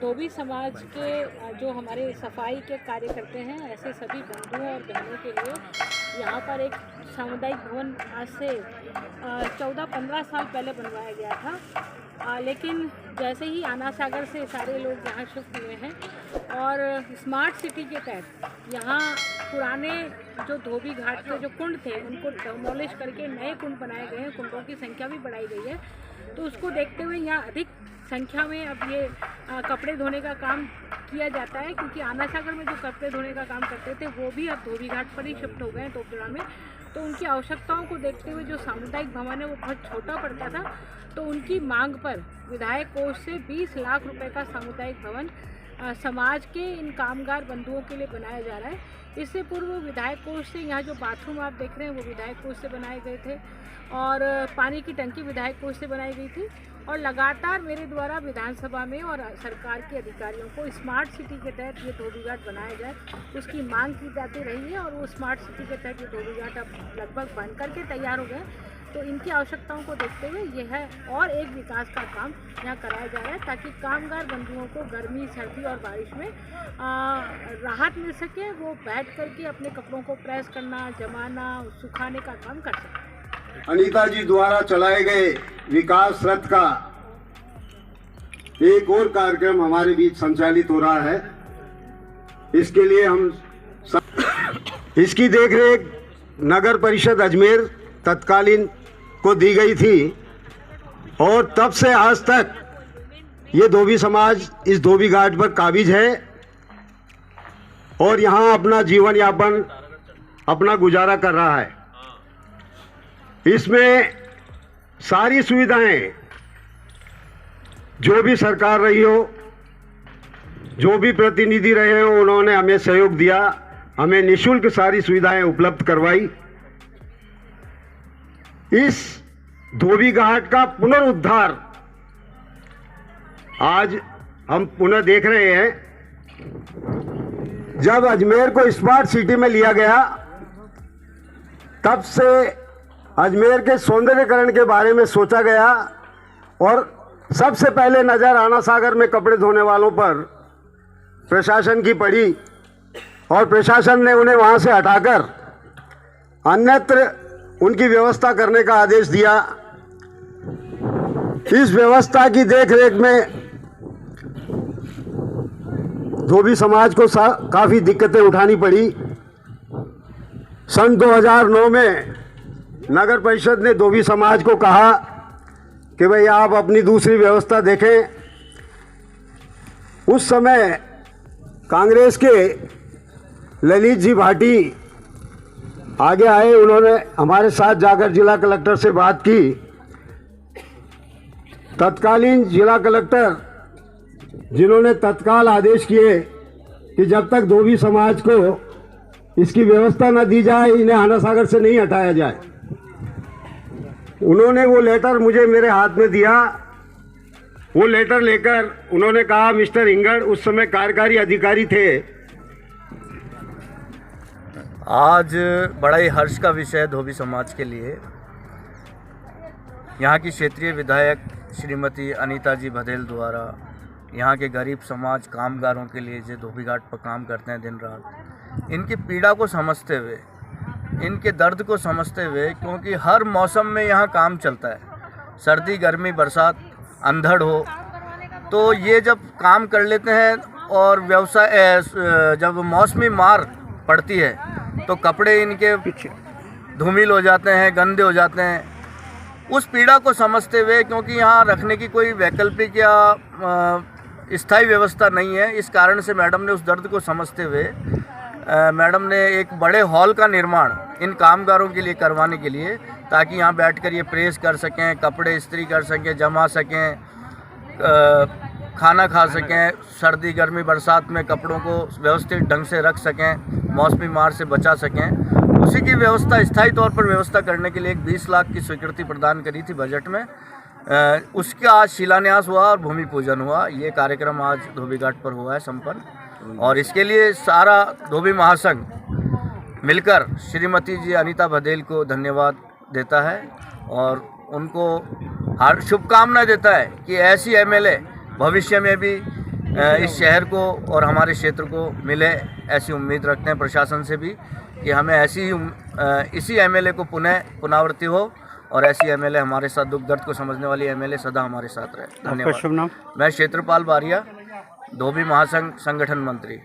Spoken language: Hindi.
धोबी समाज के जो हमारे सफाई के कार्य करते हैं, ऐसे सभी बंधुओं और बहनों के लिए यहाँ पर एक सामुदायिक भवन आज से 14-15 साल पहले बनवाया गया था। लेकिन जैसे ही आना सागर से सारे लोग यहाँ शिफ्ट हुए हैं और स्मार्ट सिटी के तहत यहाँ पुराने जो धोबी घाट के जो कुंड थे उनको डिमोलिश करके नए कुंड बनाए गए हैं। कुंडों की संख्या भी बढ़ाई गई है, तो उसको देखते हुए यहाँ अधिक संख्या में अब ये कपड़े धोने का काम किया जाता है, क्योंकि आना सागर में जो कपड़े धोने का काम करते थे वो भी अब धोबी घाट पर ही शिफ्ट हो गए हैं तोपजड़ा में। तो उनकी आवश्यकताओं को देखते हुए जो सामुदायिक भवन है वो बहुत छोटा पड़ता था, तो उनकी मांग पर विधायक कोष से 20 लाख रुपए का सामुदायिक भवन समाज के इन कामगार बंधुओं के लिए बनाया जा रहा है। इससे पूर्व विधायक कोष से यहाँ जो बाथरूम आप देख रहे हैं वो विधायक कोष से बनाए गए थे और पानी की टंकी विधायक कोष से बनाई गई थी। और लगातार मेरे द्वारा विधानसभा में और सरकार के अधिकारियों को स्मार्ट सिटी के तहत ये धोबी घाट बनाया जाए, उसकी मांग की जाती रही है और वो स्मार्ट सिटी के तहत ये धोबी घाट अब लगभग बन करके तैयार हो गए। तो इनकी आवश्यकताओं को देखते हुए यह है और एक विकास का काम यहाँ कराया जा रहा है, ताकि कामगार बंधुओं को गर्मी, सर्दी और बारिश में राहत मिल सके। वो बैठ करके अपने कपड़ों को प्रेस करना, जमाना, सुखाने का काम कर सकें। अनीता जी द्वारा चलाए गए विकास रथ का एक और कार्यक्रम हमारे बीच संचालित हो रहा है। इसके लिए इसकी देखरेख नगर परिषद अजमेर तत्कालीन को दी गई थी और तब से आज तक ये धोबी समाज इस धोबी घाट पर काबिज है और यहाँ अपना जीवन यापन, अपना गुजारा कर रहा है। इसमें सारी सुविधाएं जो भी सरकार रही हो, जो भी प्रतिनिधि रहे हो, उन्होंने हमें सहयोग दिया, हमें निःशुल्क सारी सुविधाएं उपलब्ध करवाई। इस धोबी घाट का पुनरुद्धार आज हम पुनः देख रहे हैं। जब अजमेर को स्मार्ट सिटी में लिया गया तब से अजमेर के सौंदर्यीकरण के बारे में सोचा गया और सबसे पहले नज़र आना सागर में कपड़े धोने वालों पर प्रशासन की पड़ी और प्रशासन ने उन्हें वहां से हटाकर अन्यत्र उनकी व्यवस्था करने का आदेश दिया। इस व्यवस्था की देखरेख में धोबी समाज को काफ़ी दिक्कतें उठानी पड़ी। सन 2009 में नगर परिषद ने धोबी समाज को कहा कि भाई आप अपनी दूसरी व्यवस्था देखें। उस समय कांग्रेस के ललित जी भाटी आगे आए, उन्होंने हमारे साथ जाकर जिला कलेक्टर से बात की। तत्कालीन जिला कलेक्टर जिन्होंने तत्काल आदेश किए कि जब तक धोबी समाज को इसकी व्यवस्था न दी जाए, इन्हें आना सागर से नहीं हटाया जाए। उन्होंने वो लेटर मुझे मेरे हाथ में दिया। वो लेटर लेकर उन्होंने कहा, मिस्टर इंगड़ उस समय कार्यकारी अधिकारी थे, आज बड़ा ही हर्ष का विषय धोबी समाज के लिए यहाँ की क्षेत्रीय विधायक श्रीमती अनीता जी भदेल द्वारा यहाँ के गरीब समाज कामगारों के लिए जो धोबी घाट पर काम करते हैं दिन रात, इनकी पीड़ा को समझते हुए, इनके दर्द को समझते हुए, क्योंकि हर मौसम में यहाँ काम चलता है, सर्दी, गर्मी, बरसात, अंधड़ हो, तो ये जब काम कर लेते हैं और व्यवसाय जब मौसमी मार पड़ती है तो कपड़े इनके धूमिल हो जाते हैं, गंदे हो जाते हैं। उस पीड़ा को समझते हुए, क्योंकि यहाँ रखने की कोई वैकल्पिक या स्थायी व्यवस्था नहीं है, इस कारण से मैडम ने उस दर्द को समझते हुए मैडम ने एक बड़े हॉल का निर्माण इन कामगारों के लिए करवाने के लिए, ताकि यहाँ बैठकर ये प्रेस कर सकें, कपड़े इस्त्री कर सकें, जमा सकें, खाना खा सकें, सर्दी, गर्मी, बरसात में कपड़ों को व्यवस्थित ढंग से रख सकें, मौसमी मार से बचा सकें। उसी की व्यवस्था, स्थायी तौर पर व्यवस्था करने के लिए एक 20 लाख की स्वीकृति प्रदान करी थी बजट में। उसका आज शिलान्यास हुआ और भूमि पूजन हुआ। ये कार्यक्रम आज धोबी घाट पर हुआ है संपन्न, और इसके लिए सारा धोबी महासंघ मिलकर श्रीमती जी अनीता भदेल को धन्यवाद देता है और उनको हर शुभकामना देता है कि ऐसी एमएलए भविष्य में भी इस शहर को और हमारे क्षेत्र को मिले, ऐसी उम्मीद रखते हैं प्रशासन से भी कि हमें इसी एमएलए को पुनरावृत्ति हो और ऐसी एमएलए हमारे साथ, दुख दर्द को समझने वाली एमएलए सदा हमारे साथ रहे। धन्यवाद। शुभ नाम? मैं क्षेत्रपाल बारिया, धोबी महासंघ संगठन मंत्री।